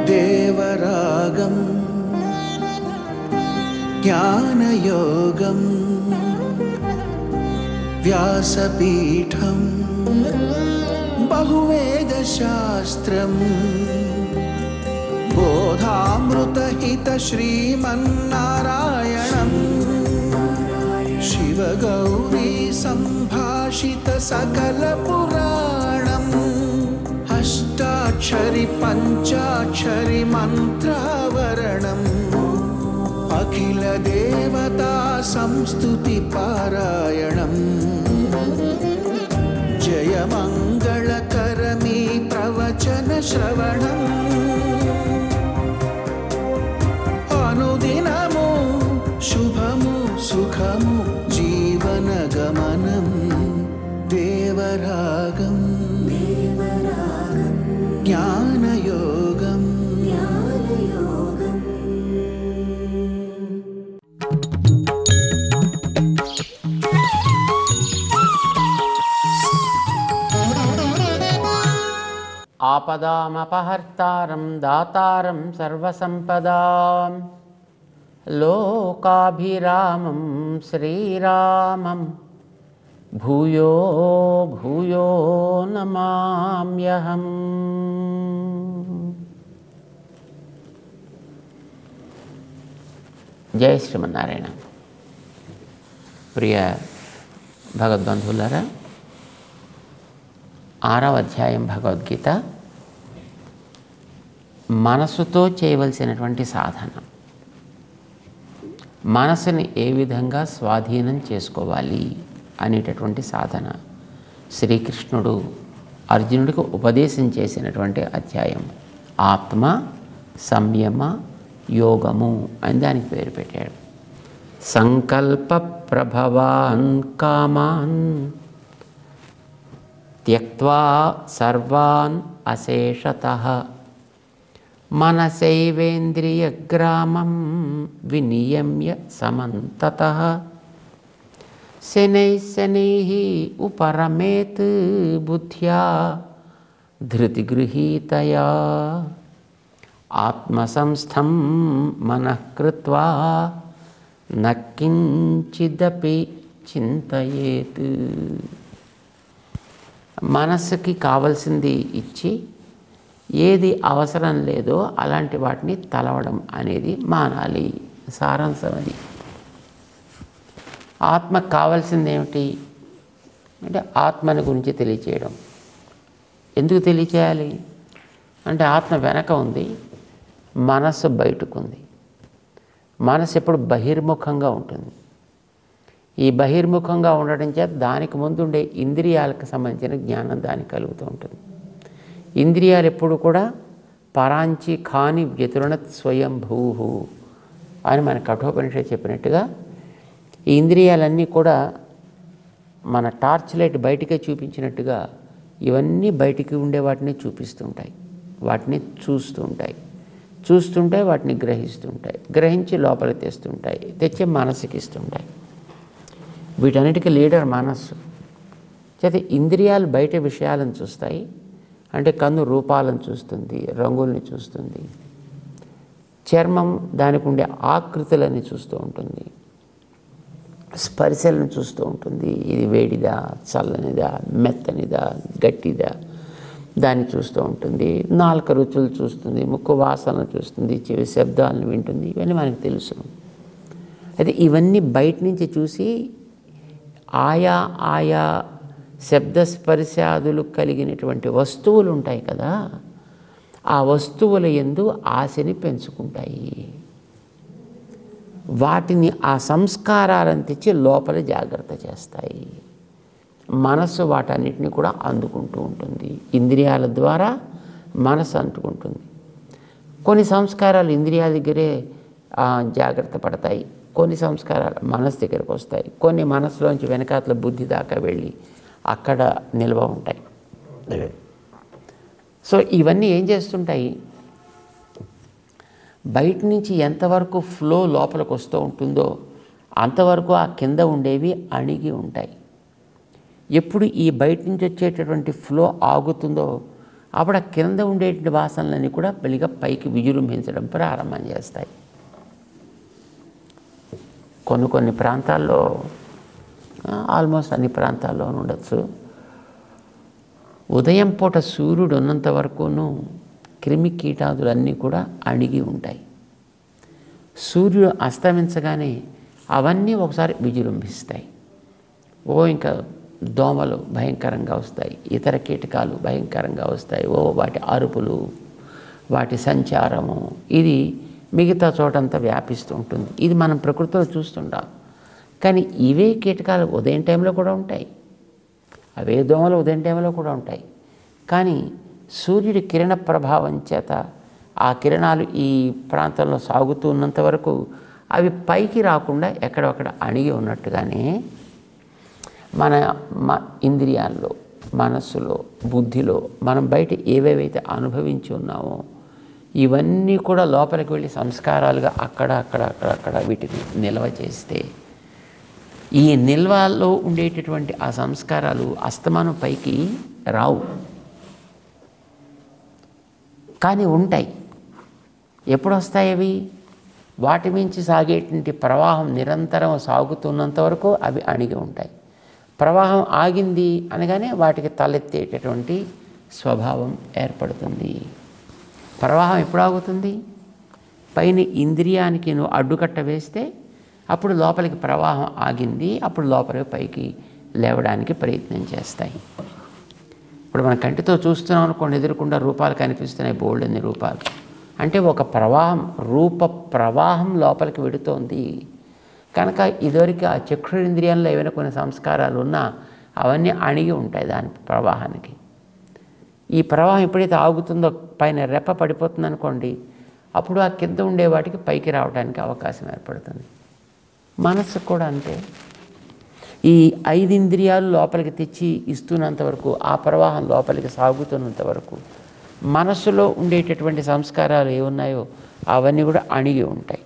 దేవరాగం జ్ఞానయోగం వ్యాసపీఠం బహువేదశాస్త్రం బోధామృతహిత శ్రీమన్నారాయణం శివగౌరీ సంభాషిత సకల పురాణం అష్టాక్షరి పంచాక్షరి మంత్రావరణం అఖిల దేవతా సంస్తుతి పారాయణం జయ మంగళకరమీ ప్రవచన శ్రవణం అనుదినము శుభము సుఖము జీవన గమనం దేవరాగం జ్ఞానయోగం ఆపదామపహర్తారం దాతారం సర్వసంపదాం లోకాభిరామం శ్రీరామం భూయో భూయో నమామ్యహం. జై శ్రీమన్నారాయణ. ప్రియ భగవద్బంధువులారా, 6వ అధ్యాయం భగవద్గీత మనసుతో చేయవలసినటువంటి సాధన. మనసుని ఏ విధంగా స్వాధీనం చేసుకోవాలి అనేటటువంటి సాధన శ్రీకృష్ణుడు అర్జునుడికి ఉపదేశం చేసినటువంటి అధ్యాయం. ఆత్మ సంయమ యోగము అని దానికి పేరు పెట్టాడు. సంకల్ప ప్రభవాన్ కామాన్ త్యక్త్వా సర్వాన్ అశేషతః మనసైవేంద్రియగ్రామం వినియమ్య సమంతతః శనైః శనైః ఉపరమేత్ బుద్ధ్యా ధృతిగృహీతయా ఆత్మసంస్థం మనః కృత్వా న కించిదపి చింతయేత్. మనస్సుకి కావలసింది ఇచ్చి ఏది అవసరం లేదో అలాంటి వాటిని తలవడం అనేది మానాలి. సారాంశం అది. ఆత్మకు కావాల్సింది ఏమిటి అంటే ఆత్మని గురించి తెలియచేయడం. ఎందుకు తెలియచేయాలి అంటే ఆత్మ వెనక ఉంది, మనస్సు బయటకు ఉంది. మనస్సు ఎప్పుడు బహిర్ముఖంగా ఉంటుంది. ఈ బహిర్ముఖంగా ఉండడం చేత దానికి ముందుండే ఇంద్రియాలకు సంబంధించిన జ్ఞానం దానికి కలుగుతూ ఉంటుంది. ఇంద్రియాలు ఎప్పుడు కూడా పరాంచి ఖాని వ్యతురణత్ స్వయంభూ అని మన కఠోపనిషత్తు చెప్పినట్టుగా ఈ ఇంద్రియాలన్నీ కూడా మన టార్చ్ లైట్ బయటికే చూపించినట్టుగా ఇవన్నీ బయటికి ఉండే వాటిని చూపిస్తుంటాయి, వాటిని చూస్తుంటాయి, వాటిని గ్రహిస్తుంటాయి, గ్రహించి లోపల తెస్తుంటాయి, తెచ్చి మనసుకి ఇస్తుంటాయి. వీటన్నిటికీ లీడర్ మనస్సు. చేత ఇంద్రియాలు బయట విషయాలను చూస్తాయి. అంటే కన్ను రూపాలను చూస్తుంది, రంగుల్ని చూస్తుంది, చర్మం దానికి ఉండే ఆకృతులని చూస్తూ ఉంటుంది, స్పర్శలను చూస్తూ ఉంటుంది. ఇది వేడిదా, చల్లనిదా, మెత్తనిదా, గట్టిదా దాన్ని చూస్తూ ఉంటుంది. నాలుక రుచులు చూస్తుంది, ముక్కు వాసనలు చూస్తుంది, చెవి శబ్దాలను వింటుంది. ఇవన్నీ మనకు తెలుసు. అయితే ఇవన్నీ బయట నుంచి చూసి ఆయా శబ్దస్పర్శాదులు కలిగినటువంటి వస్తువులు ఉంటాయి కదా, ఆ వస్తువుల యందు ఆశని పెంచుకుంటాయి. వాటిని ఆ సంస్కారాలను తెచ్చి లోపల జాగ్రత్త చేస్తాయి. మనస్సు వాటన్నిటిని కూడా అందుకుంటూ ఉంటుంది. ఇంద్రియాల ద్వారా మనస్సు అందుకుంటుంది. కొన్ని సంస్కారాలు ఇంద్రియాల దగ్గరే జాగ్రత్త పడతాయి, కొన్ని సంస్కారాలు మనసు దగ్గరకు వస్తాయి, కొన్ని మనసులోంచి వెనకాతల బుద్ధి దాకా వెళ్ళి అక్కడ నిల్వ ఉంటాయి. సో ఇవన్నీ ఏం చేస్తుంటాయి, బయట నుంచి ఎంతవరకు ఫ్లో లోపలికి వస్తూ ఉంటుందో అంతవరకు ఆ కింద ఉండేవి అణిగి ఉంటాయి. ఎప్పుడు ఈ బయట నుంచి వచ్చేటటువంటి ఫ్లో ఆగుతుందో అప్పుడు ఆ కింద ఉండేటువంటి వాసనలన్నీ కూడా మెల్లిగా పైకి విజృంభించడం ప్రారంభం చేస్తాయి. కొన్ని ప్రాంతాల్లో, ఆల్మోస్ట్ అన్ని ప్రాంతాల్లో ఉండొచ్చు, ఉదయం పూట సూర్యుడు ఉన్నంత వరకును క్రిమి కీటాదులన్నీ కూడా అణిగి ఉంటాయి. సూర్యుడు అస్తమించగానే అవన్నీ ఒకసారి విజృంభిస్తాయి. ఇంకా దోమలు భయంకరంగా వస్తాయి, ఇతర కీటకాలు భయంకరంగా వస్తాయి. వాటి అరుపులు, వాటి సంచారము, ఇది మిగతా చోటంతా వ్యాపిస్తూ ఉంటుంది. ఇది మనం ప్రకృతిలో చూస్తుంటాం. కానీ ఇవే కీటకాలు ఉదయం టైంలో కూడా ఉంటాయి, అవే దోమలు ఉదయం టైంలో కూడా ఉంటాయి. కానీ సూర్యుడి కిరణ ప్రభావం చేత ఆ కిరణాలు ఈ ప్రాంతంలో సాగుతూ ఉన్నంత వరకు అవి పైకి రాకుండా ఎక్కడొక్కడ అణిగి ఉన్నట్టుగానే మన ఇంద్రియాల్లో, మనస్సులో, బుద్ధిలో మనం బయట ఏవేవైతే అనుభవించి ఉన్నామో ఇవన్నీ కూడా లోపలికి వెళ్ళి సంస్కారాలుగా అక్కడ వీటిని నిల్వ చేస్తే ఈ నిల్వలో ఉండేటటువంటి ఆ సంస్కారాలు అస్తమానం పైకి రావు, కానీ ఉంటాయి. ఎప్పుడు వస్తాయి అవి? వాటి మించి సాగేటువంటి ప్రవాహం నిరంతరం సాగుతున్నంత వరకు అవి అణిగి ఉంటాయి. ప్రవాహం ఆగింది అనగానే వాటికి తలెత్తేటటువంటి స్వభావం ఏర్పడుతుంది. ప్రవాహం ఎప్పుడు ఆగుతుంది? పైన ఇంద్రియానికి నువ్వు అడ్డుకట్ట వేస్తే అప్పుడు లోపలికి ప్రవాహం ఆగింది, అప్పుడు లోపలికి పైకి లేవడానికి ప్రయత్నం చేస్తాయి. ఇప్పుడు మన కంటితో చూస్తున్నాం అనుకోండి, ఎదురుకుండా రూపాలు కనిపిస్తున్నాయి, బోల్డ్ అన్ని రూపాలు. అంటే ఒక ప్రవాహం, రూప ప్రవాహం లోపలికి వెడుతోంది కనుక ఇదివరకు ఆ చక్షురింద్రియంలో ఏమైనా కొన్ని సంస్కారాలు ఉన్నా అవన్నీ అణిగి ఉంటాయి దాని ప్రవాహానికి. ఈ ప్రవాహం ఎప్పుడైతే ఆగుతుందో, పైన రెప్ప పడిపోతుంది అనుకోండి, అప్పుడు ఆ కింద ఉండే వాటికి పైకి రావడానికి అవకాశం ఏర్పడుతుంది. మనస్సు కూడా అంతే. ఈ 5 ఇంద్రియాలు లోపలికి తెచ్చి ఇస్తున్నంత వరకు, ఆ ప్రవాహం లోపలికి సాగుతున్నంత వరకు మనస్సులో ఉండేటటువంటి సంస్కారాలు ఏమున్నాయో అవన్నీ కూడా అణిగి ఉంటాయి.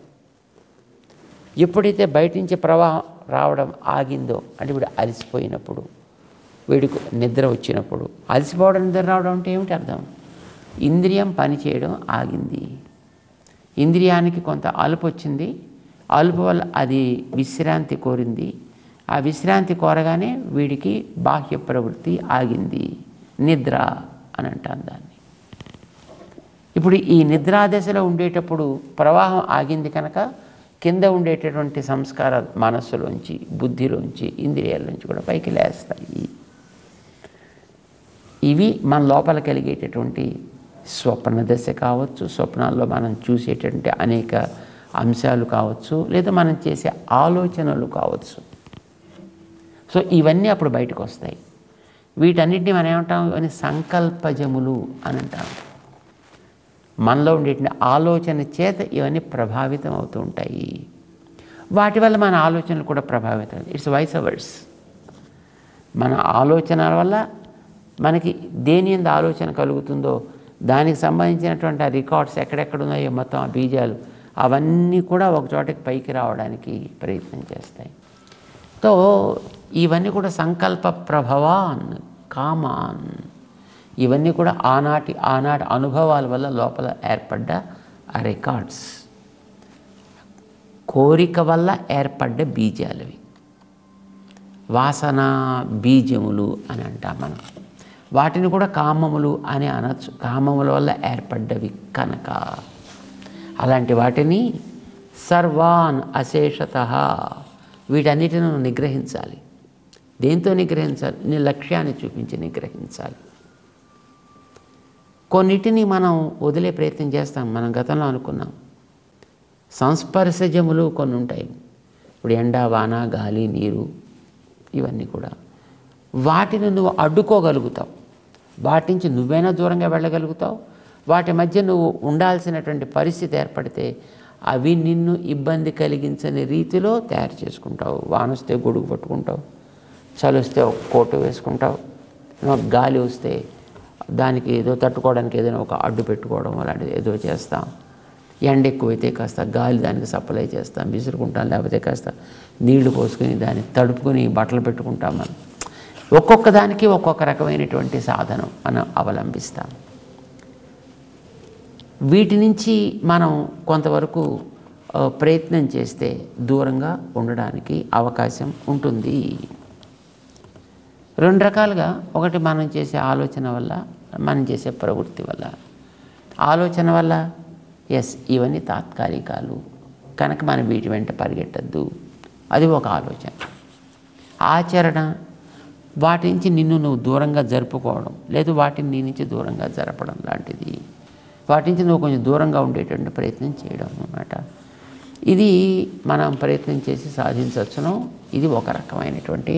ఎప్పుడైతే బయట నుంచి ప్రవాహం రావడం ఆగిందో, అంటే వీడు అలసిపోయినప్పుడు, వీడికి నిద్ర వచ్చినప్పుడు, అలసిపోవడం నిద్ర రావడం అంటే ఏమిటి అర్థం? ఇంద్రియం పనిచేయడం ఆగింది, ఇంద్రియానికి కొంత అలుపు వచ్చింది, అలుపు వల్ల అది విశ్రాంతి కోరింది, ఆ విశ్రాంతి కోరగానే వీడికి బాహ్య ప్రవృత్తి ఆగింది, నిద్ర అని అంటాం దాన్ని. ఇప్పుడు ఈ నిద్రాదశలో ఉండేటప్పుడు ప్రవాహం ఆగింది కనుక కింద ఉండేటటువంటి సంస్కారాలు మనస్సులోంచి, బుద్ధిలోంచి, ఇంద్రియాల్లోంచి కూడా పైకి లేస్తాయి. ఇవి మన లోపల కలిగేటటువంటి స్వప్న దశ కావచ్చు, స్వప్నాల్లో మనం చూసేటటువంటి అనేక అంశాలు కావచ్చు, లేదా మనం చేసే ఆలోచనలు కావచ్చు. సో ఇవన్నీ అప్పుడు బయటకు వస్తాయి. వీటన్నిటిని మనం ఏమంటాం? ఇవన్నీ సంకల్పజములు అని అంటాం. మనలో ఉండేటువంటి ఆలోచన చేత ఇవన్నీ ప్రభావితం అవుతూ ఉంటాయి. వాటి వల్ల మన ఆలోచనలు కూడా ప్రభావితం. It's vice versa. మన ఆలోచనల వల్ల మనకి దేని మీద ఆలోచన కలుగుతుందో దానికి సంబంధించినటువంటి ఆ రికార్డ్స్ ఎక్కడెక్కడ ఉన్నాయో మొత్తం ఆ బీజాలు అవన్నీ కూడా ఒక చోటకి పైకి రావడానికి ప్రయత్నం చేస్తాయి. సో ఇవన్నీ కూడా సంకల్ప ప్రభవాన్, కామాన్, ఇవన్నీ కూడా ఆనాటి అనుభవాల వల్ల లోపల ఏర్పడ్డ ఆ రికార్డ్స్, కోరిక వల్ల ఏర్పడ్డ బీజాలవి, వాసన బీజములు అని అంటాం మనం. వాటిని కూడా కామములు అని అనొచ్చు, కామముల వల్ల ఏర్పడ్డవి కనుక. అలాంటి వాటిని సర్వాన్ అశేషతః, వీటన్నిటిని నిగ్రహించాలి. దేంతో నిగ్రహించాలి? నీ లక్ష్యాన్ని చూపించి నిగ్రహించాలి. కొన్నిటిని మనం వదిలే ప్రయత్నం చేస్తాం. మనం గతంలో అనుకున్నాం సంస్పర్శజములు కొన్ని ఉంటాయి. ఇప్పుడు ఎండ, వాన, గాలి, నీరు, ఇవన్నీ కూడా వాటిని నువ్వు అడ్డుకోగలుగుతావు, వాటి నుంచి నువ్వైనా దూరంగా వెళ్ళగలుగుతావు. వాటి మధ్య నువ్వు ఉండాల్సినటువంటి పరిస్థితి ఏర్పడితే అవి నిన్ను ఇబ్బంది కలిగించని రీతిలో తయారు చేసుకుంటావు. వానొస్తే గొడుగు పట్టుకుంటావు, చలి వస్తే ఒక కోటు వేసుకుంటావు, గాలి వస్తే దానికి ఏదో తట్టుకోవడానికి ఏదైనా ఒక అడ్డు పెట్టుకోవడం అలాంటిది ఏదో చేస్తాం. ఎండ ఎక్కువైతే కాస్త గాలి దానికి సప్లై చేస్తాం, విసురుకుంటాం. లేకపోతే కాస్త నీళ్లు పోసుకొని దాన్ని తడుపుకొని బట్టలు పెట్టుకుంటాం. మనం ఒక్కొక్క దానికి ఒక్కొక్క రకమైనటువంటి సాధనం మనం అవలంబిస్తాం. వీటి నుంచి మనం కొంతవరకు ప్రయత్నం చేస్తే దూరంగా ఉండడానికి అవకాశం ఉంటుంది. 2 రకాలుగా, ఒకటి మనం చేసే ఆలోచన వల్ల, మనం చేసే ప్రవృత్తి వల్ల. ఆలోచన వల్ల ఎస్ ఇవన్నీ తాత్కాలికాలు కనుక మనం వీటి వెంట పరిగెట్టద్దు, అది ఒక ఆలోచన. ఆచరణ వాటి నుంచి నిన్ను నువ్వు దూరంగా జరుపుకోవడం, లేదు వాటిని నీ నుంచి దూరంగా జరపడం లాంటిది. వాటి నుంచి నువ్వు కొంచెం దూరంగా ఉండేటువంటి ప్రయత్నం చేయడం అన్నమాట. ఇది మనం ప్రయత్నం చేసి సాధించవచ్చును. ఇది ఒక రకమైనటువంటి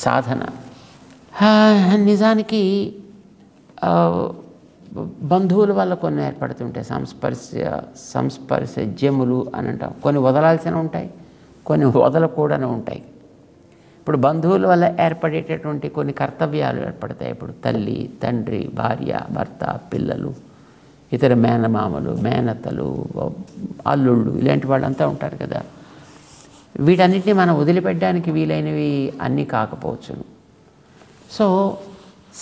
సాధన. నిజానికి బంధువుల వల్ల కొన్ని ఏర్పడుతుంటాయి సంస్పర్శజ్యములు అని అంటాం. కొన్ని వదలాల్సినవి ఉంటాయి, కొన్ని వదలకూడని ఉంటాయి. ఇప్పుడు బంధువుల వల్ల ఏర్పడేటటువంటి కొన్ని కర్తవ్యాలు ఏర్పడతాయి. ఇప్పుడు తల్లి, తండ్రి, భార్య, భర్త, పిల్లలు, ఇతర మేనమామలు, మేనత్తలు, అల్లుళ్ళు, ఇలాంటి వాళ్ళంతా ఉంటారు కదా. వీటన్నిటిని మనం వదిలిపెట్టడానికి వీలైనవి అన్నీ కాకపోవచ్చును. సో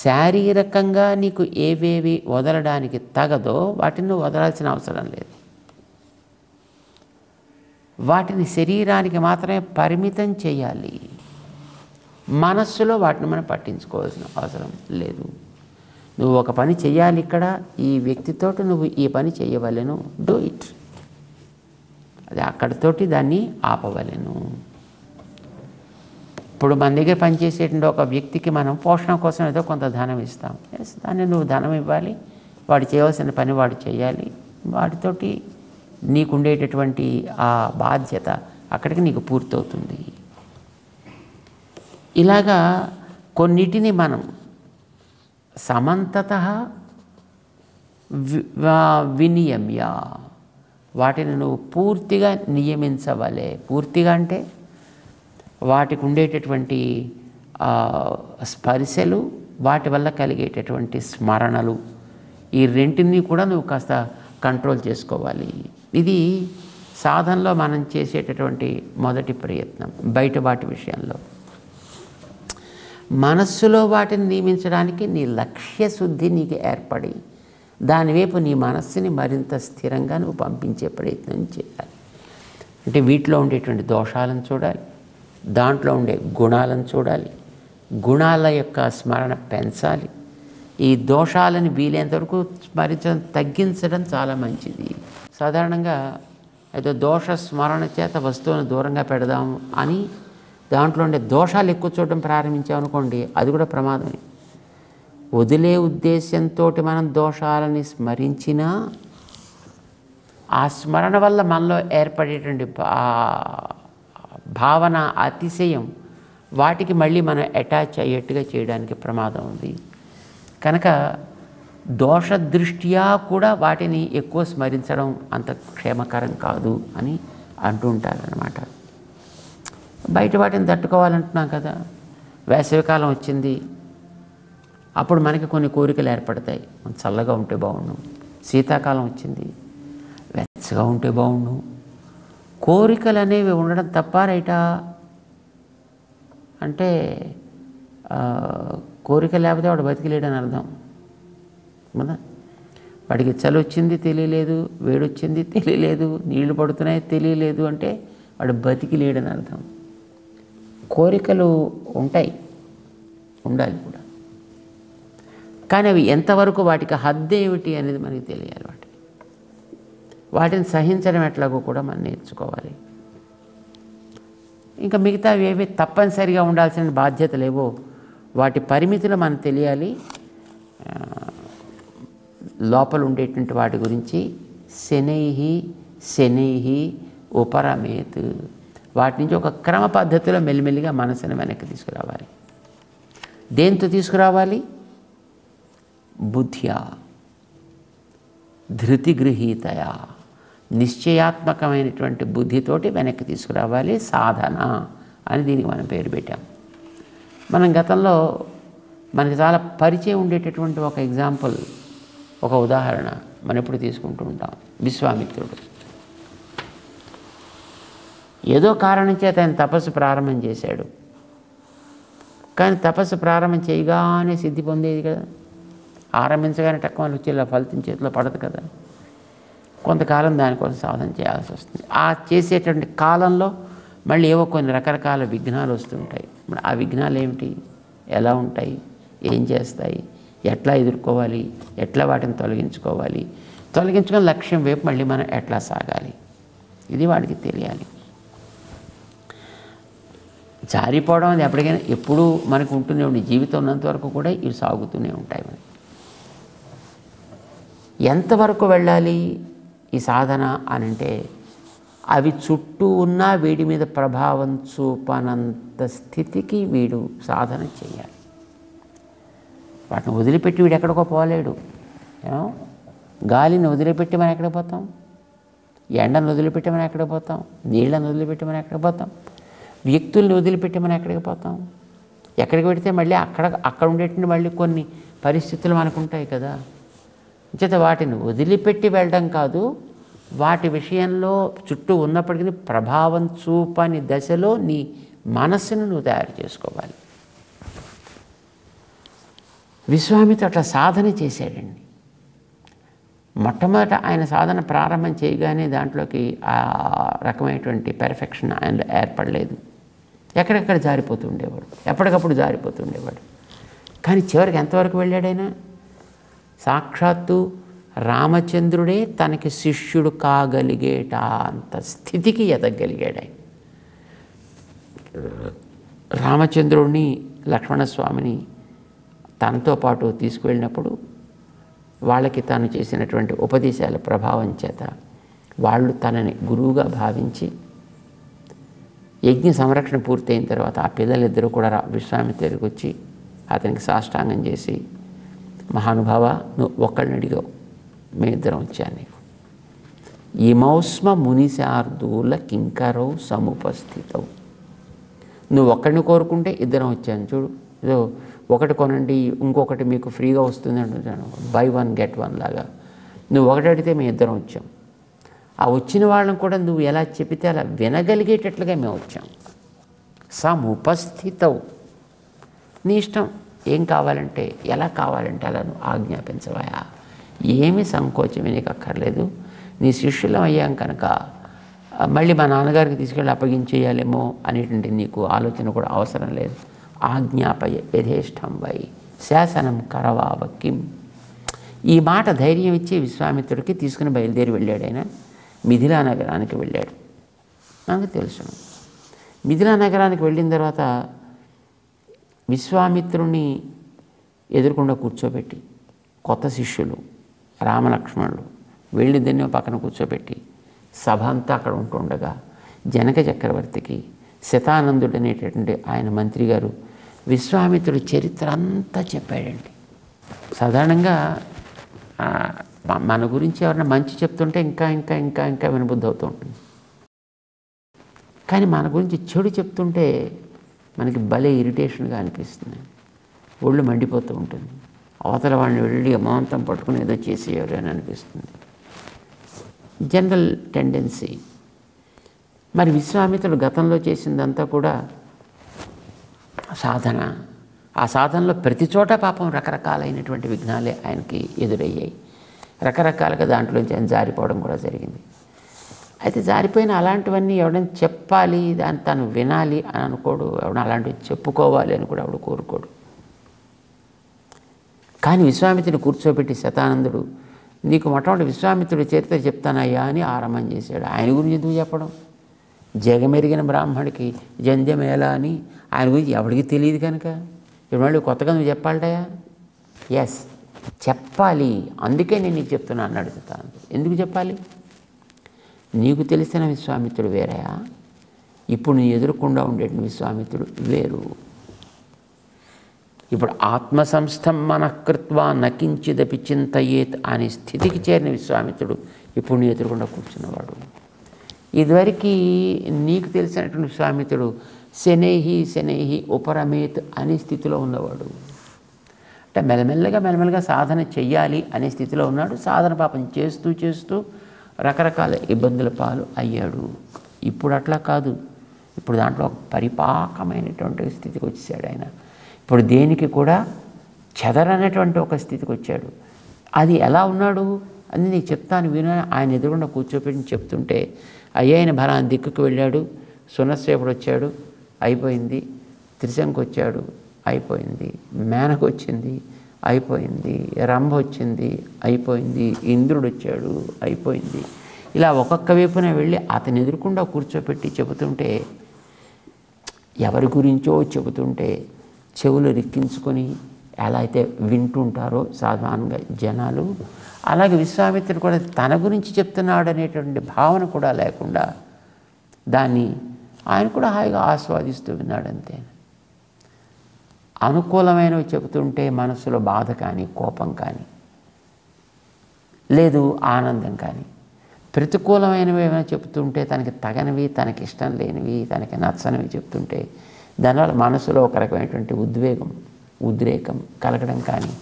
శారీరకంగా నీకు ఏవేవి వదలడానికి తగదో వాటిని నువ్వు వదలాల్సిన అవసరం లేదు. వాటిని శరీరానికి మాత్రమే పరిమితం చేయాలి. మనస్సులో వాటిని మనం పట్టించుకోవాల్సిన అవసరం లేదు. నువ్వు ఒక పని చేయాలి, ఇక్కడ ఈ వ్యక్తితోటి నువ్వు ఈ పని చేయవలెను, డూ ఇట్. అది అక్కడితోటి దాన్ని ఆపవలెను. ఇప్పుడు మన దగ్గర పనిచేసేటువంటి ఒక వ్యక్తికి మనం పోషణ కోసం ఏదో కొంత ధనం ఇస్తాం. దాన్ని నువ్వు ధనం ఇవ్వాలి, వాడు చేయవలసిన పని వాడు చేయాలి. వాటితోటి నీకుండేటటువంటి ఆ బాధ్యత అక్కడికి నీకు పూర్తవుతుంది. ఇలాగా కొన్నిటిని మనం సమంతతః వినియమ్య, వాటిని నువ్వు పూర్తిగా నియమించవలే. పూర్తిగా అంటే వాటికి ఉండేటటువంటి స్పర్శలు, వాటి వల్ల కలిగేటటువంటి స్మరణలు, ఈ రెంటిని కూడా నువ్వు కాస్త కంట్రోల్ చేసుకోవాలి. ఇది సాధనలో మనం చేసేటటువంటి మొదటి ప్రయత్నం. బయట వాటి విషయంలో మనస్సులో వాటిని నియమించడానికి నీ లక్ష్య శుద్ధి నీకు ఏర్పడి దానివైపు నీ మనస్సుని మరింత స్థిరంగా నువ్వు పంపించే ప్రయత్నం చేయాలి. అంటే వీటిలో ఉండేటువంటి దోషాలను చూడాలి, దాంట్లో ఉండే గుణాలను చూడాలి, గుణాల యొక్క స్మరణ పెంచాలి. ఈ దోషాలను వీలైనంతవరకు స్మరించడం, తగ్గించడం చాలా మంచిది. సాధారణంగా ఏదో దోష స్మరణ చేత వస్తువును దూరంగా పెడదాం అని దాంట్లో ఉండే దోషాలు ఎక్కువ చూడడం ప్రారంభించామనుకోండి, అది కూడా ప్రమాదమే. వదిలే ఉద్దేశంతో మనం దోషాలని స్మరించినా ఆ స్మరణ వల్ల మనలో ఏర్పడేటువంటి భావన, అతిశయం, వాటికి మళ్ళీ మనం అటాచ్ అయ్యేట్టుగా చేయడానికి ప్రమాదం ఉంది. కనుక దోష దృష్ట్యా కూడా వాటిని ఎక్కువ స్మరించడం అంత క్షేమకరం కాదు అని అంటూ ఉంటారనమాట. బయట వాటిని తట్టుకోవాలంటున్నాం కదా. వేసవికాలం వచ్చింది, అప్పుడు మనకి కొన్ని కోరికలు ఏర్పడతాయి. చల్లగా ఉంటే బాగుండు. శీతాకాలం వచ్చింది, వెచ్చగా ఉంటే బాగుండు. కోరికలు అనేవి ఉండడం తప్ప రైటా అంటే కోరిక లేకపోతే వాడు బతికిలేడని అర్థం కదా. వాడికి చలి వచ్చింది తెలియలేదు, వేడొచ్చింది తెలియలేదు, నీళ్లు పడుతున్నాయి తెలియలేదు అంటే వాడు బతికిలేడని అర్థం. కోరికలు ఉంటాయి, ఉండాలి కూడా. కానీ అవి ఎంతవరకు, వాటికి హద్దు ఏమిటి అనేది మనకి తెలియాలి. వాటిని సహించడం ఎట్లాగో కూడా మనం నేర్చుకోవాలి. ఇంకా మిగతావి ఏవి తప్పనిసరిగా ఉండాల్సిన బాధ్యతలేవో వాటి పరిమితులు మనకు తెలియాలి. లోపల ఉండేటువంటి వాటి గురించి శనైహి ఉపరమేత్, వాటి నుంచి ఒక క్రమ పద్ధతిలో మెల్లిమెల్లిగా మనసుని వెనక్కి తీసుకురావాలి. దేంతో తీసుకురావాలి? బుద్ధ్యా, ధృతిగృహీతయా, నిశ్చయాత్మకమైనటువంటి బుద్ధితోటి వెనక్కి తీసుకురావాలి. సాధన అని దీనికి మనం పేరు పెట్టాం. మనం గతంలో మనకి చాలా పరిచయం ఉండేటటువంటి ఒక ఎగ్జాంపుల్, ఒక ఉదాహరణ మనం ఎప్పుడు తీసుకుంటూ ఉంటాం. విశ్వామిత్రుడు ఏదో కారణం చేత ఆయన తపస్సు ప్రారంభం చేశాడు. కానీ తపస్సు ప్రారంభం చేయగానే సిద్ధి పొందేది కదా, ఆరంభించగానే టక్కుమని వచ్చి ఇలా ఫలితం చేతిలో పడదు కదా. కొంతకాలం దానికోసం సాధన చేయాల్సి వస్తుంది. ఆ చేసేటువంటి కాలంలో మళ్ళీ ఏవో కొన్ని రకరకాల విఘ్నాలు వస్తుంటాయి. ఆ విఘ్నాలు ఏమిటి, ఎలా ఉంటాయి, ఏం చేస్తాయి, ఎట్లా ఎదుర్కోవాలి, ఎట్లా వాటిని తొలగించుకోవాలి, తొలగించుకొని లక్ష్యం వైపు మళ్ళీ మనం ఎట్లా సాగాలి, ఇది వాడికి తెలియాలి. జారిపోవడం అది ఎప్పటికైనా ఎప్పుడూ మనకు ఉంటూనే ఉండి, జీవితం ఉన్నంత వరకు కూడా ఇవి సాగుతూనే ఉంటాయి. మనకి ఎంతవరకు వెళ్ళాలి ఈ సాధన అని అంటే, అవి చుట్టూ ఉన్నా వీడి మీద ప్రభావం చూపనంత స్థితికి వీడు సాధన చేయాలి. వాటిని వదిలిపెట్టి వీడు ఎక్కడికో పోలేడు. గాలిని వదిలిపెట్టి మనం ఎక్కడికి పోతాం, ఎండను వదిలిపెట్టి మనం ఎక్కడికి పోతాం, నీళ్ళను వదిలిపెట్టి మనం ఎక్కడికి పోతాం, వ్యక్తుల్ని వదిలిపెట్టి మనం ఎక్కడికి పోతాం. ఎక్కడికి పెడితే మళ్ళీ అక్కడ ఉండేటువంటి మళ్ళీ కొన్ని పరిస్థితులు మనకు ఉంటాయి కదా. చేత వాటిని వదిలిపెట్టి వెళ్ళడం కాదు, వాటి విషయంలో చుట్టూ ఉన్నప్పటికీ ప్రభావం చూపని దశలో నీ మనస్సును నువ్వు తయారు చేసుకోవాలి. విశ్వామిత్రుడు అట్లా సాధన చేశాడండి. మొట్టమొదట ఆయన సాధన ప్రారంభం చేయగానే దాంట్లోకి ఆ రకమైనటువంటి పెర్ఫెక్షన్ ఆయన ఏర్పడలేదు. ఎక్కడెక్కడ జారిపోతూ ఉండేవాడు, ఎప్పటికప్పుడు జారిపోతూ ఉండేవాడు. కానీ చివరికి ఎంతవరకు వెళ్ళాడైనా, సాక్షాత్తు రామచంద్రుడే తనకి శిష్యుడు కాగలిగేట అంత స్థితికి ఎదగలిగాడు ఆయన. రామచంద్రుడిని, లక్ష్మణస్వామిని తనతో పాటు తీసుకువెళ్ళినప్పుడు వాళ్ళకి తాను చేసినటువంటి ఉపదేశాల ప్రభావం చేత వాళ్ళు తనని గురువుగా భావించి, యజ్ఞ సంరక్షణ పూర్తయిన తర్వాత ఆ పిల్లలిద్దరూ కూడా విశ్వామిత్రుడికి వచ్చి అతనికి సాష్టాంగం చేసి, మహానుభావ నువ్వు ఒక్కడిని అడిగావు, మేమిద్దరం వచ్చాను నీకు. ఇమౌస్మ మునిశార్దూల కింకరౌ సముపస్థితవు. నువ్వు ఒక్కడిని కోరుకుంటే ఇద్దరం వచ్చాను చూడు, ఏదో ఒకటి కొనండి ఇంకొకటి మీకు ఫ్రీగా వస్తుంది అంటున్నాను, బై వన్ గెట్ వన్ లాగా. నువ్వు ఒకటి అడిగితే మేము ఇద్దరం వచ్చాం. ఆ వచ్చిన వాళ్ళని కూడా నువ్వు ఎలా చెబితే అలా వినగలిగేటట్లుగా మేము వచ్చాం. సముపస్థితవు, నీ ఇష్టం, ఏం కావాలంటే ఎలా కావాలంటే అలా నువ్వు ఆజ్ఞాపించవయా, ఏమీ సంకోచమే నీకు అక్కర్లేదు. నీ శిష్యులం అయ్యాం కనుక మళ్ళీ మా నాన్నగారికి తీసుకెళ్ళి అప్పగించేయాలేమో అనేటువంటి నీకు ఆలోచన కూడా అవసరం లేదు. ఆజ్ఞాపయ యథేష్టం వై శాసనం కరవావ కిం. ఈ మాట ధైర్యం ఇచ్చి విశ్వామిత్రుడికి తీసుకుని బయలుదేరి వెళ్ళాడు. ఆయన మిథిలా నగరానికి వెళ్ళాడు. నాకు తెలుసు, మిథిలా నగరానికి వెళ్ళిన తర్వాత విశ్వామిత్రుడిని ఎదురుకుండా కూర్చోబెట్టి, కొత్త శిష్యులు రామలక్ష్మణులు వెళ్ళిద్దరిని పక్కన కూర్చోబెట్టి సభ అంతా అక్కడ ఉంటుండగా జనక చక్రవర్తికి శతానందుడు అనేటటువంటి ఆయన మంత్రి గారు విశ్వామిత్రుడి చరిత్ర అంతా చెప్పాడండి. సాధారణంగా మన గురించి ఎవరైనా మంచి చెప్తుంటే ఇంకా ఇంకా ఇంకా ఇంకా వినబుద్ధి అవుతూ ఉంటుంది. కానీ మన గురించి చెడు చెప్తుంటే మనకి భలే ఇరిటేషన్గా అనిపిస్తుంది, ఒళ్ళు మండిపోతూ ఉంటుంది. అవతల వాడిని వెళ్ళి అమాంతం పట్టుకుని ఏదో చేసేవారు అని అనిపిస్తుంది, జనరల్ టెండెన్సీ. మరి విశ్వామిత్రుడు గతంలో చేసిందంతా కూడా సాధన. ఆ సాధనలో ప్రతి చోట పాపం రకరకాలైనటువంటి విఘ్నాలే ఆయనకి ఎదురయ్యాయి. రకరకాలుగా దాంట్లోంచి ఆయన జారిపోవడం కూడా జరిగింది. అయితే జారిపోయిన అలాంటివన్నీ ఎవడైనా చెప్పాలి, దాన్ని తను వినాలి అని అనుకోడు, ఎవడైనా అలాంటివి చెప్పుకోవాలి అని కూడా ఎవడు కోరుకోడు. కానీ విశ్వామిత్రుని కూర్చోబెట్టి శతానందుడు, నీకు మొట్టమొదటి విశ్వామిత్రుడి చరిత్ర చెప్తానయ్యా అని ఆరంభం చేశాడు. ఆయన గురించి ఎందుకు చెప్పడం? జగమెరిగిన బ్రాహ్మడికి జంధ్యమేళ అని ఆయన గురించి ఎవడికి తెలియదు కనుక ఇప్పుడు మళ్ళీ కొత్తగా నువ్వు చెప్పాలటయా? ఎస్, చెప్పాలి. అందుకే నేను నీకు చెప్తున్నా అన్నాడు శతానందుడు. ఎందుకు చెప్పాలి? నీకు తెలిసిన విశ్వామిత్రుడు వేరయా, ఇప్పుడు నీ ఎదురుకుండా ఉండేటువంటి విశ్వామిత్రుడు వేరు. ఇప్పుడు ఆత్మసంస్థం మనఃకృత్వా నకించిదపి చింతయేత్ అనే స్థితికి చేరిన విశ్వామిత్రుడు ఇప్పుడు నీ ఎదురుకుండా కూర్చున్నవాడు. ఇదివరకు నీకు తెలిసినటువంటి విశ్వామిత్రుడు శనైహి శనైహి ఉపరమేత్ అనే స్థితిలో ఉన్నవాడు. అంటే మెల్లమెల్లగా సాధన చెయ్యాలి అనే స్థితిలో ఉన్నాడు. సాధన పాపం చేస్తూ చేస్తూ రకరకాల ఇబ్బందుల పాలు అయ్యాడు. ఇప్పుడు అట్లా కాదు, ఇప్పుడు దాంట్లో పరిపాకమైనటువంటి స్థితికి వచ్చేసాడు ఆయన. ఇప్పుడు దేనికి కూడా చెదరనటువంటి ఒక స్థితికి వచ్చాడు. అది ఎలా ఉన్నాడు అని నీకు చెప్తాను విను. ఆయన ఎదురుకుండా కూర్చోపెట్టి చెప్తుంటే అయ్యైన బలాన్ని దిక్కుకు వెళ్ళాడు, సునశ్రేపుడు వచ్చాడు, అయిపోయింది. త్రిశంకు వచ్చాడు, అయిపోయింది. మేనకు వచ్చింది, అయిపోయింది. రంభ వచ్చింది, అయిపోయింది. ఇంద్రుడు వచ్చాడు, అయిపోయింది. ఇలా ఒక్కొక్క వైపున వెళ్ళి అతని ఎదురుకుండా కూర్చోపెట్టి చెబుతుంటే, ఎవరి గురించో చెబుతుంటే చెవులు రిక్కించుకొని ఎలా అయితే వింటుంటారో సాధారణంగా జనాలు, అలాగే విశ్వామిత్రుడు కూడా తన గురించి చెప్తున్నాడు అనేటువంటి భావన కూడా లేకుండా దాన్ని ఆయన కూడా హాయిగా ఆస్వాదిస్తూ విన్నాడు అంతే. అనుకూలమైనవి చెబుతుంటే మనసులో బాధ కానీ, కోపం కానీ, లేదు ఆనందం కానీ, ప్రతికూలమైనవి ఏమైనా చెప్తుంటే తనకి తగనివి, తనకి ఇష్టం లేనివి, తనకి నచ్చనివి చెప్తుంటే దానివల్ల మనసులో ఒక రకమైనటువంటి ఉద్రేకం కలగడం కానీ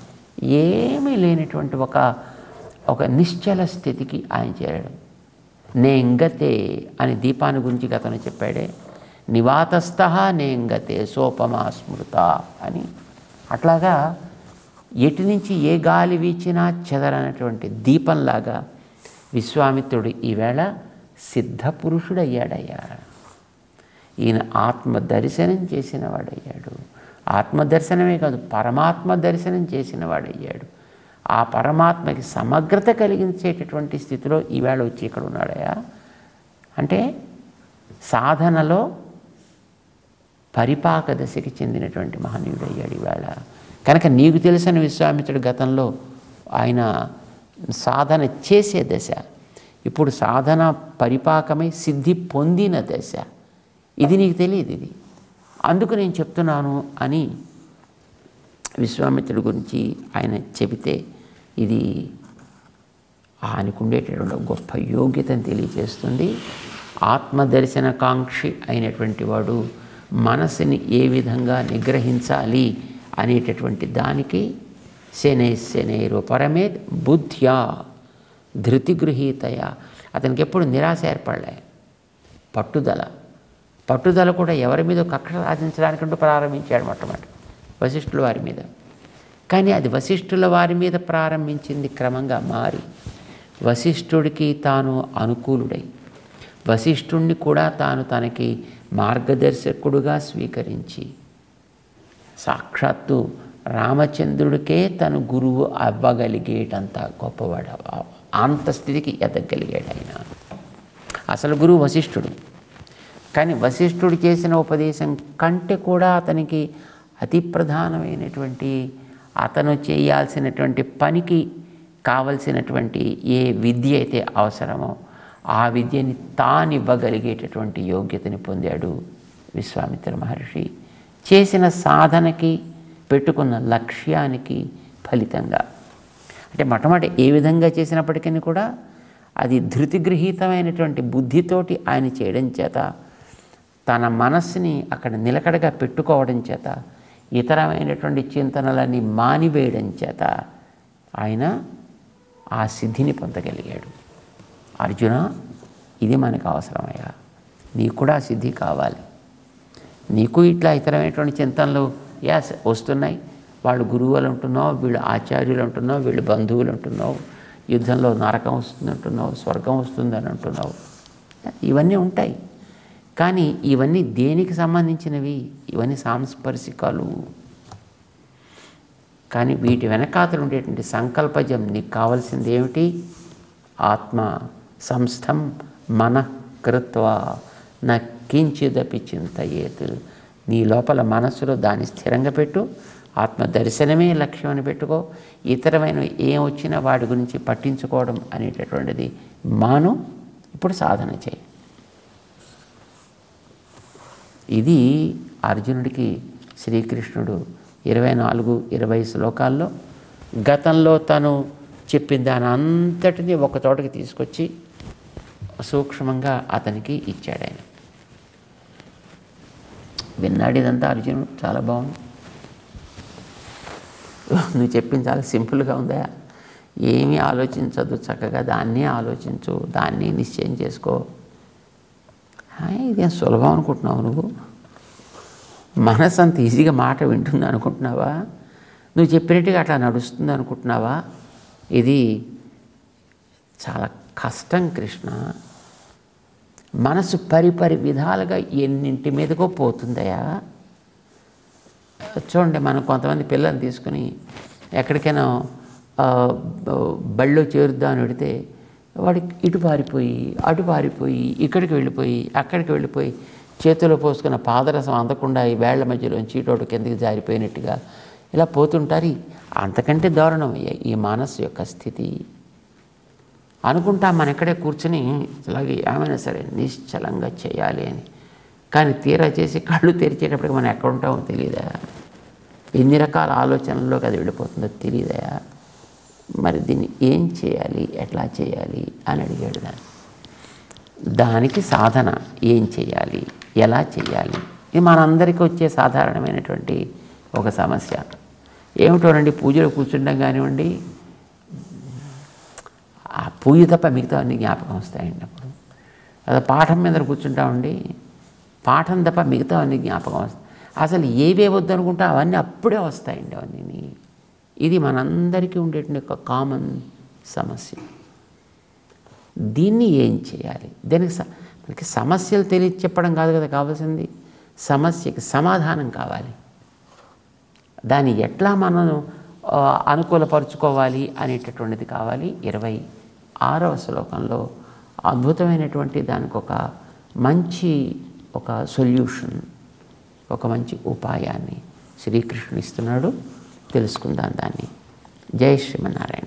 ఏమీ లేనటువంటి ఒక నిశ్చల స్థితికి ఆయన చేరడం. నేంగతే అని దీపాన్ని గురించి గతంలో చెప్పాడే, నివాతస్థ నేంగతే సోపమా స్మృత అని. అట్లాగా ఎటు నుంచి ఏ గాలి వీచినా చెదరనటువంటి దీపంలాగా విశ్వామిత్రుడు ఈవేళ సిద్ధపురుషుడయ్యాడయ్యా. ఈయన ఆత్మ దర్శనం చేసిన వాడయ్యాడు. ఆత్మదర్శనమే కాదు, పరమాత్మ దర్శనం చేసిన వాడయ్యాడు. ఆ పరమాత్మకి సమగ్రత కలిగించేటటువంటి స్థితిలో ఈవేళ వచ్చి ఇక్కడ ఉన్నాడయ్యా. అంటే సాధనలో పరిపాక దశకి చెందినటువంటి మహనీయుడు అయ్యాడు ఈవేళ. కనుక నీకు తెలిసిన విశ్వామిత్రుడు గతంలో ఆయన సాధన చేసే దశ, ఇప్పుడు సాధన పరిపాకమై సిద్ధి పొందిన దశ. ఇది నీకు తెలియదు. ఇది అందుకు నేను చెప్తున్నాను అని విశ్వామిత్రుడి గురించి ఆయన చెబితే ఇది ఆయనకుండేటటువంటి గొప్ప యోగ్యతను తెలియజేస్తుంది. ఆత్మదర్శన కాంక్షి అయినటువంటి వాడు మనసుని ఏ విధంగా నిగ్రహించాలి అనేటటువంటి దానికి శనైరో పరమేద్ బుద్ధ్యా ధృతిగృహీతయ. అతనికి ఎప్పుడు నిరాశ ఏర్పడలే, పట్టుదల కూడా ఎవరి మీద కక్ష సాధించడానికంటూ ప్రారంభించాడు మొట్టమొదటి వశిష్ఠుల వారి మీద. కానీ అది వశిష్ఠుల వారి మీద ప్రారంభించింది క్రమంగా మారి వశిష్ఠుడికి తాను అనుకూలుడై వశిష్ఠుణ్ణి కూడా తాను తనకి మార్గదర్శకుడుగా స్వీకరించి సాక్షాత్తు రామచంద్రుడికే తను గురువు అవ్వగలిగేటంత గొప్పవాడు, అంత స్థితికి ఎదగలిగాడు ఆయన. అసలు గురువు వశిష్ఠుడు, కానీ వశిష్ఠుడు చేసిన ఉపదేశం కంటే కూడా అతనికి అతి ప్రధానమైనటువంటి అతను చేయాల్సినటువంటి పనికి కావలసినటువంటి ఏ విద్య అయితే అవసరమో ఆ విద్యని తానివ్వగలిగేటటువంటి యోగ్యతని పొందాడు విశ్వామిత్ర మహర్షి. చేసిన సాధనకి పెట్టుకున్న లక్ష్యానికి ఫలితంగా, అంటే మొట్టమొదటి ఏ విధంగా చేసినప్పటికీ కూడా అది ధృతిగృహీతమైనటువంటి బుద్ధితోటి ఆయన చేయడం చేత, తన మనస్సుని అక్కడ నిలకడగా పెట్టుకోవడం చేత, ఇతరమైనటువంటి చింతనలన్నీ మానివేయడం చేత ఆయన ఆ సిద్ధిని పొందగలిగాడు. అర్జున, ఇది మనకు అవసరమయ్యా. నీకు కూడా ఆ సిద్ధి కావాలి. నీకు ఇట్లా ఇతరమైనటువంటి చింతనలు వస్తున్నాయి. వాళ్ళు గురువులు అంటున్నావు, వీళ్ళు ఆచార్యులు అంటున్నావు, వీళ్ళు బంధువులు అంటున్నావు, యుద్ధంలో నరకం వస్తుంది అంటున్నావు, స్వర్గం వస్తుందని అంటున్నావు. ఇవన్నీ ఉంటాయి. కానీ ఇవన్నీ దేనికి సంబంధించినవి? ఇవన్నీ సాంస్పర్శికాలు. కానీ వీటి వెనకాతలు ఉండేటువంటి సంకల్పజం నీకు కావాల్సింది ఏమిటి? ఆత్మ సంస్థం మనః కృత్వా న కించిదపి చింతయేత్. నీ లోపల మనస్సులో దాన్ని స్థిరంగా పెట్టు. ఆత్మ దర్శనమే లక్ష్యం అని పెట్టుకో. ఇతరమైన ఏం వచ్చినా వాటి గురించి పట్టించుకోవడం అనేటటువంటిది మాను. ఇప్పుడు సాధన చేయి. ఇది అర్జునుడికి శ్రీకృష్ణుడు 24-20 శ్లోకాల్లో గతంలో తను చెప్పిన దాని అంతటినీ ఒక చోటకి తీసుకొచ్చి సూక్ష్మంగా అతనికి ఇచ్చాడు. ఆయన విన్నాడు ఇదంతా. అర్జునుడు చాలా బాగుంది, నువ్వు చెప్పింది చాలా సింపుల్గా ఉందా, ఏమీ ఆలోచించద్దు, చక్కగా దాన్నే ఆలోచించు, దాన్ని నిశ్చయం చేసుకో. ఇదేం సులభం అనుకుంటున్నావు నువ్వు? మనసు అంత ఈజీగా మాట వింటుంది అనుకుంటున్నావా? నువ్వు చెప్పినట్టుగా అట్లా నడుస్తుంది అనుకుంటున్నావా? ఇది చాలా కష్టం కృష్ణ. మనసు పరిపరి విధాలుగా ఎన్నింటి మీదకో పోతుందయా. చూడండి, మనం కొంతమంది పిల్లల్ని తీసుకుని ఎక్కడికైనా బళ్ళో చేరుద్దామని పెడితే వాడికి ఇటు పారిపోయి అటు పారిపోయి ఇక్కడికి వెళ్ళిపోయి అక్కడికి వెళ్ళిపోయి చేతిలో పోసుకున్న పాదరసం అందకుండా ఈ వేళ్ల మధ్యలోంచి ఇటోటి కిందకి జారిపోయినట్టుగా ఇలా పోతుంటారు. అంతకంటే దారుణం ఈ మనస్సు యొక్క స్థితి. అనుకుంటాం మన ఇక్కడే కూర్చుని ఇలాగే ఏమైనా సరే నిశ్చలంగా చేయాలి అని. కానీ తీరా చేసి కళ్ళు తెరిచేటప్పటికి మనం ఎక్కడ ఉంటామో తెలియదా? ఎన్ని రకాల ఆలోచనల్లోకి అది వెళ్ళిపోతుందో తెలియదా? మరి దీన్ని ఏం చేయాలి, ఎట్లా చేయాలి అని అడిగాడు. దానికి సాధన ఏం చేయాలి, ఎలా చేయాలి? ఇది మనందరికీ వచ్చే సాధారణమైనటువంటి ఒక సమస్య. ఏమిటోనండి, పూజలో కూర్చుంటాం కానివ్వండి, ఆ పూజ తప్ప మిగతా అన్ని జ్ఞాపకం వస్తాయండి. అప్పుడు అదే పాఠం మీద కూర్చుంటామండి, పాఠం తప్ప మిగతా అన్ని జ్ఞాపకం వస్తాయి. అసలు ఏవే వద్దనుకుంటా అవన్నీ అప్పుడే వస్తాయండి అవన్నీ. ఇది మనందరికీ ఉండేటువంటి ఒక కామన్ సమస్య. దీన్ని ఏం చేయాలి? మనకి సమస్యలు చెప్పడం కాదు కదా కావాల్సింది, సమస్యకి సమాధానం కావాలి. దాన్ని ఎట్లా మనం అనుకూలపరుచుకోవాలి అనేటటువంటిది కావాలి. 26వ శ్లోకంలో అద్భుతమైనటువంటి దానికి ఒక మంచి సొల్యూషన్, ఒక మంచి ఉపాయాన్ని శ్రీకృష్ణుడు ఇస్తున్నాడు. తెలుసుకుందాం దాన్ని. జై శ్రీమన్నారాయణ.